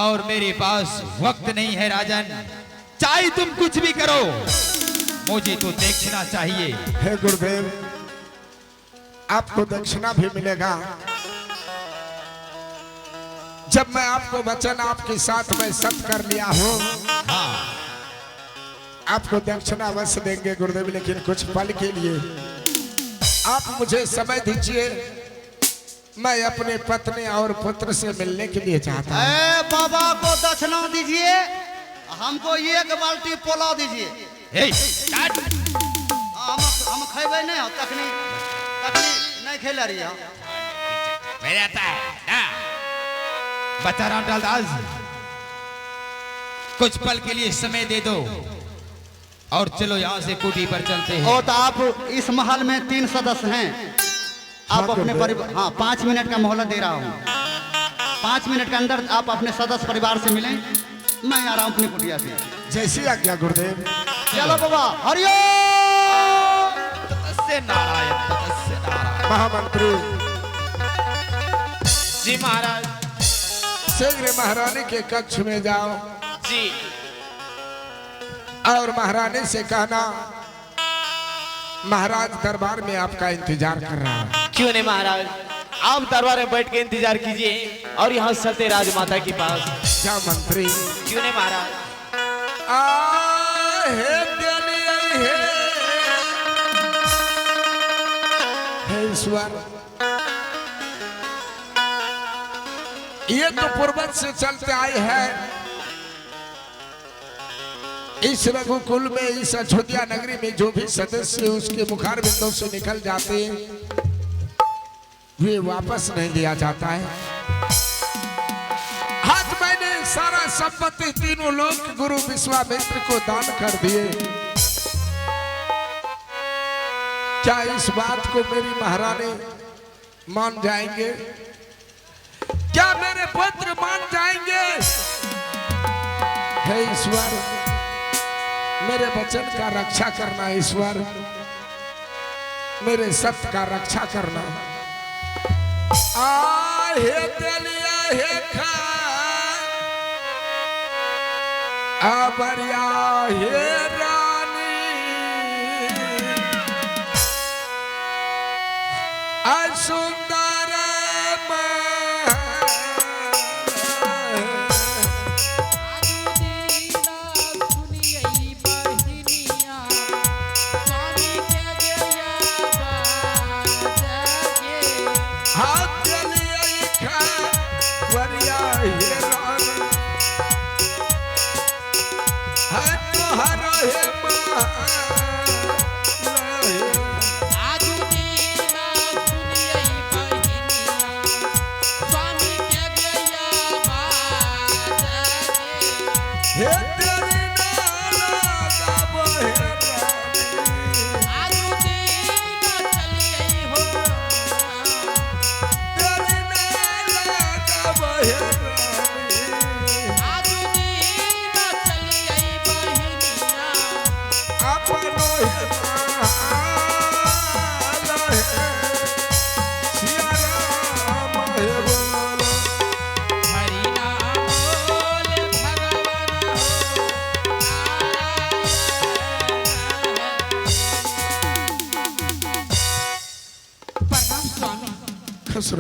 और मेरे पास वक्त नहीं है राजन। चाहे तुम कुछ भी करो, मुझे तो दक्षिणा चाहिए। हे गुरुदेव, आपको दक्षिणा भी मिलेगा। जब मैं आपको वचन आपके साथ में सत्य कर लिया हूं, हाँ, आपको दक्षिणा अवश्य देंगे गुरुदेव, लेकिन कुछ पल के लिए आप मुझे समय दीजिए। मैं अपने पत्नी और पुत्र से मिलने के लिए चाहता हूं। बाबा को दक्षिणा दीजिए, हमको एक बाल्टी पोलाव दीजिए। हम खेबे नहीं, तखनी नहीं खेला रही बता राम डालदास, कुछ पल के लिए समय दे दो और चलो यहाँ से कुटी पर चलते हैं। और तो आप इस महल में 3 सदस्य हैं। आप अपने परिवार, हाँ 5 मिनट का मोहलत दे रहा हूँ। 5 मिनट के अंदर आप अपने सदस्य परिवार से मिलें। मैं आ रहा हूँ अपनी कुटिया से। जैसी आज्ञा गुरुदेव। चलो बाबा, हरिओम। महामंत्री जी महाराज। शीघ्र महारानी के कक्ष में जाओ जी। और महारानी से कहना महाराज दरबार में आपका इंतजार कर रहा है। क्यों नहीं महाराज, आप दरबार में बैठ के इंतजार कीजिए और यहाँ चलते राजमाता के पास। क्या मंत्री? क्यों नहीं महाराज। हे ईश्वर, ये तो पूर्वज से चलते आए हैं। इस रघुकुल में, इस अयोध्या नगरी में जो भी सदस्य उसके मुखार बिंदों से निकल जाते हैं, वे वापस नहीं दिया जाता है। आज मैंने सारा संपत्ति तीनों लोग गुरु विश्वामित्र को दान कर दिए। क्या इस बात को मेरी महारानी मान जाएंगे? क्या मेरे पुत्र मान जाएंगे? हे ईश्वर, मेरे वचन का रक्षा करना। ईश्वर, मेरे सत्य का रक्षा करना। आहे तेलिया हे खा आबरिया हे रानी सुंदर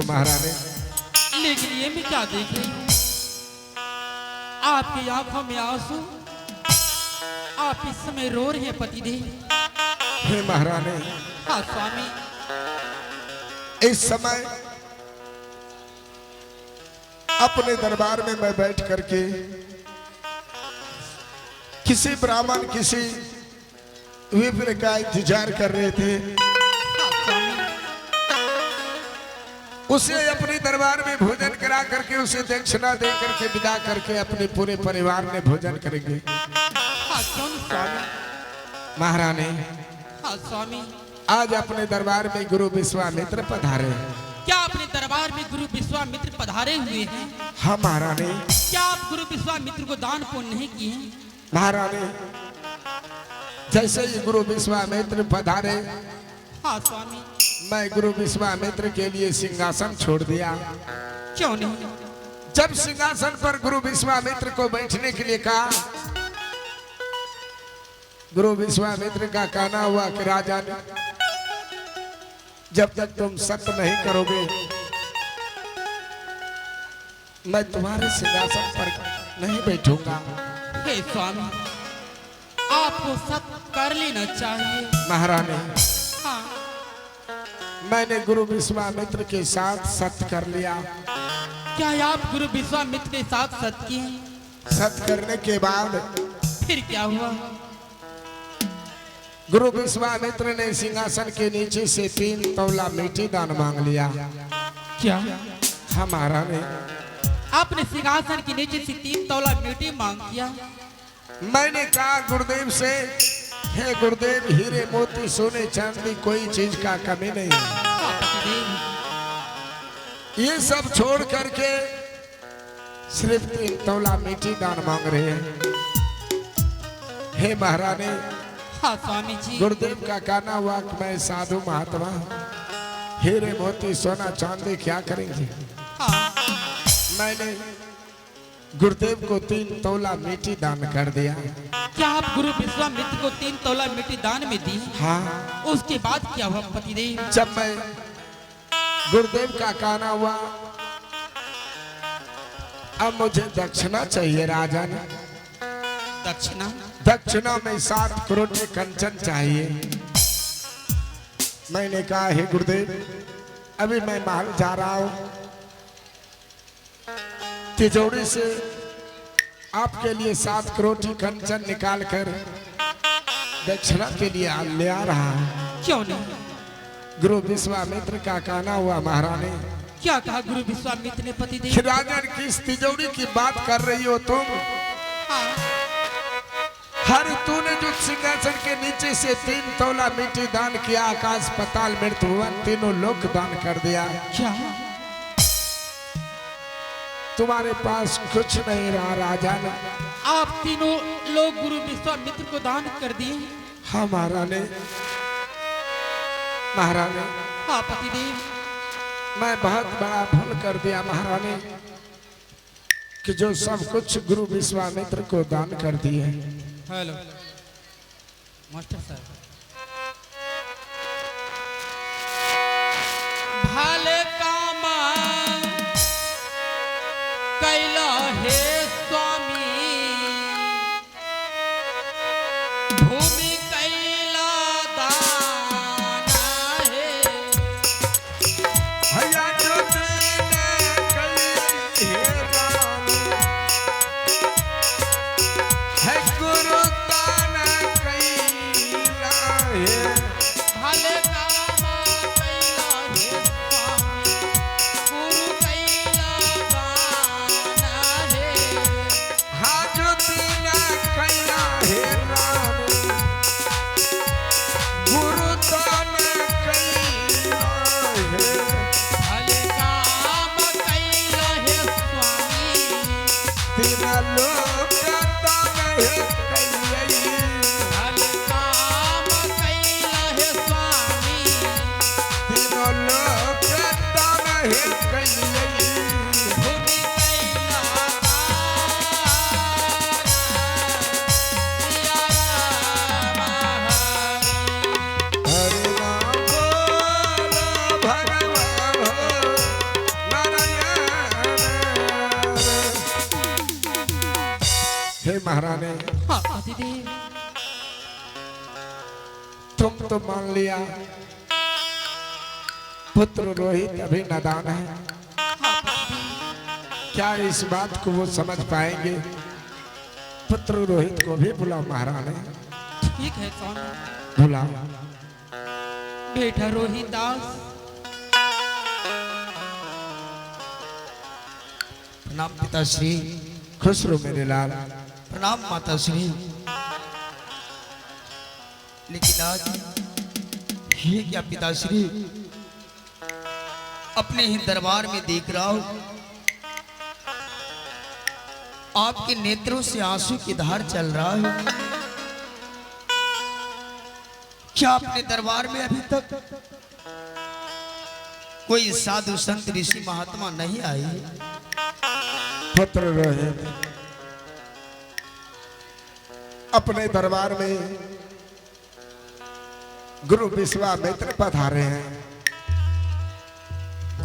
महारानी। लेकिन ये मैं क्या देख रही हूँ? आपकी आंखों में आंसू, आप इस समय रो रहे हैं पतिदेव। हे महारानी। हाँ स्वामी। इस समय अपने दरबार में मैं बैठ करके किसी ब्राह्मण, किसी विप्र का इंतजार कर रहे थे। हाँ स्वामी। उसे अपने दरबार में भोजन करा करके, उसे दक्षिणा दे करके विदा करके अपने पूरे परिवार में भोजन करेंगे। हाँ क्यों स्वामी। महारानी। हाँ स्वामी। आज अपने दरबार में गुरु विश्वामित्र पधारे। क्या अपने दरबार में गुरु विश्वामित्र पधारे हुए हैं? हाँ महारानी। क्या आप गुरु विश्वामित्र को दान पुण्य नहीं किए हैं? महारानी, जैसे ही गुरु विश्वामित्र पधारे, हाँ स्वामी। मैं गुरु विश्वामित्र के लिए सिंहासन छोड़ दिया। क्यों नहीं? जब सिंहासन पर गुरु विश्वामित्र को बैठने के लिए कहा, गुरु विश्वामित्र का कहना हुआ कि राजा ने, जब तक तुम सत्य नहीं करोगे मैं तुम्हारे सिंहासन पर नहीं बैठूंगा। हे स्वामी, आपको सत्य कर लेना चाहिए। महारानी, हाँ, मैंने गुरु विश्वामित्र के साथ सत्य कर लिया। क्या आप गुरु विश्वामित्र के साथ सत्य किए? सत्य करने के बाद फिर क्या हुआ? गुरु विश्वामित्र ने सिंहासन के नीचे से 3 तौला मीठी दान मांग लिया। क्या हमारा ने, आपने सिंहासन के नीचे से 3 तौला मीठी मांग किया? मैंने कहा गुरुदेव से, हे गुरुदेव, हीरे मोती सोने चांदी कोई चीज का कमी नहीं है, ये सब छोड़ करके सिर्फ 3 तौला मीठी दान मांग रहे हैं। हे महारानी, हाँ स्वामी जी। गुरुदेव का कहना हुआ कि मैं साधु महात्मा, हीरे मोती सोना चांदी क्या करेंगे। हाँ, मैंने गुरुदेव को 3 तौला मीठी दान कर दिया। क्या आप गुरु विश्वामित्र को 3 तौला मिट्टी दान में दी? हाँ। उसके बाद क्या हुआ पतिदेव? जब मैं गुरुदेव का कहना हुआ अब मुझे दक्षिणा चाहिए राजा ने। दक्षिणा? दक्षिणा में 7 करोड़ कंचन चाहिए। मैंने कहा, हे गुरुदेव, अभी मैं महल जा रहा हूं, तिजोरी से आपके लिए 7 करोड़ कंचन निकाल कर दक्षिणा के लिए ले आ रहा हूं। क्यों नहीं? गुरु विश्वामित्र का कहना हुआ, महारानी, क्या कहा गुरु विश्वामित्र ने पतिदेव? कि राजन किस तिजोरी की बात कर रही हो तुम? हाँ, हर तूने जो सिंहासन के नीचे से 3 तौला मिट्टी दान किया, आकाश पताल मृत्यु भुवन तीनों लोक दान कर दिया। क्या तुम्हारे पास कुछ नहीं रहा राजा ने। आप तीनों लोग गुरु विश्वामित्र को दान कर दिए? हाँ महारानी, महारानी, हाँ पतिदेव। मैं बहुत बड़ा भूल कर दिया महारानी, कि जो सब कुछ गुरु विश्वामित्र को दान कर दिए। हेलो मास्टर साहब, भले कामा कैला हे स्वामी, भूमि कैला दाना है। भैया जो तूने कही हे राम, है गुरु दान कैला है। भले कामा कैला हे स्वामी, गुरु कैला दाना है। हाँ जो तूने कैला हे राम, गुरु दान कैला है। भले काम कैला हे स्वामी, तीन लोक दान है कैला। भले काम कैला हे स्वामी, तीनों लोक दान है कैला। भूमि कैला हरे राम बोलो भगवान हो नारायण। हे महारानी, हाँ पतिदेव। तुम तो मान लिया पुत्र रोहित अभी नादान है, क्या इस बात को वो समझ पाएंगे? पुत्र रोहित को भी बुलाओ महारानी, ठीक है स्वामी। बुलाओ। बेटा रोहित दास, प्रणाम पिताश्री। खुश रहो मेरे लाल। प्रणाम माताश्री। लेकिन आज ये क्या पिताश्री, अपने ही दरबार में देख रहा हूं, आपके नेत्रों से आंसू की धार चल रहा है। क्या अपने दरबार में अभी तक कोई साधु संत ऋषि महात्मा नहीं आए? पुत्र रोहित अपने दरबार में गुरु विश्वामित्र पधारे हैं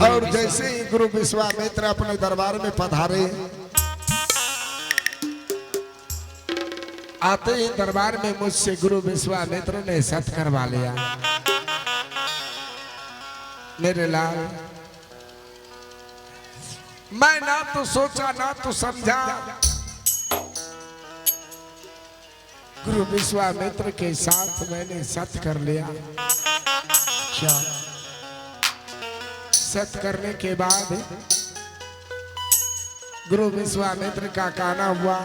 और जैसे ही गुरु विश्वामित्र अपने दरबार में पधारे, आते ही दरबार में मुझसे गुरु विश्वामित्र ने सत करवा लिया। मेरे लाल, मैं ना तो सोचा ना तो समझा, गुरु विश्वामित्र के साथ मैंने सत कर लिया। क्या सत करने के बाद गुरु विश्वामित्र का कहना हुआ,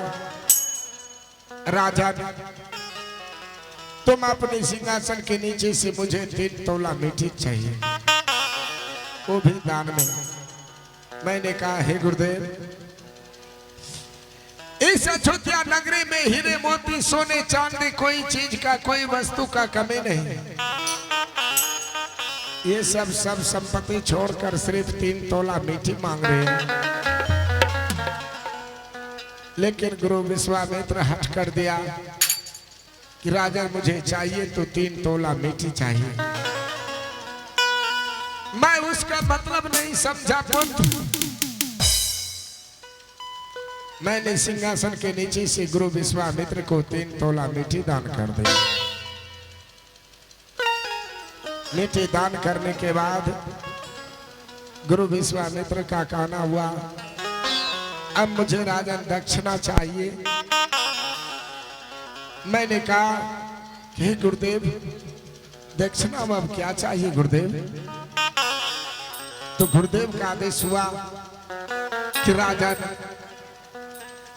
राजा तुम अपने सिंहासन के नीचे से मुझे 3 तोला मीठी चाहिए, वो भी दान में। मैंने कहा हे गुरुदेव, इस अयोध्या नगरी में हीरे मोती सोने चांदी कोई चीज का कोई वस्तु का कमी नहीं। ये सब संपत्ति छोड़कर सिर्फ 3 तोला मीठी मांग रहे हैं। लेकिन गुरु विश्वामित्र हट कर दिया कि राजा मुझे चाहिए तो 3 तोला मीठी चाहिए। मैं उसका मतलब नहीं समझा पुत्र। मैंने सिंहासन के नीचे से गुरु विश्वामित्र को 3 तोला मीठी दान कर दी। मीठी दान करने के बाद गुरु विश्वामित्र का कहना हुआ, अब मुझे राजन दक्षिणा चाहिए। मैंने कहा हे गुरुदेव, दक्षिणा में अब क्या चाहिए गुरुदेव? तो गुरुदेव का आदेश हुआ कि राजन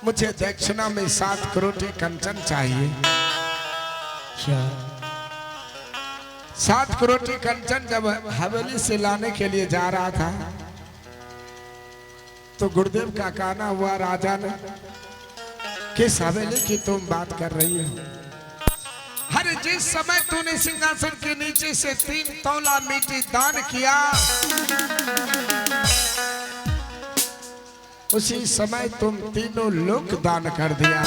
मुझे दक्षिणा में 7 करोटी कंचन चाहिए। क्या 7 करोटी कंचन जब हवेली से लाने के लिए जा रहा था तो गुरुदेव का कहना हुआ, राजन किस हवेली की तुम बात कर रही हो? हर जिस समय तूने सिंहासन के नीचे से 3 तोला मीठी दान किया, उसी समय तुम तीनों लोक दान कर दिया।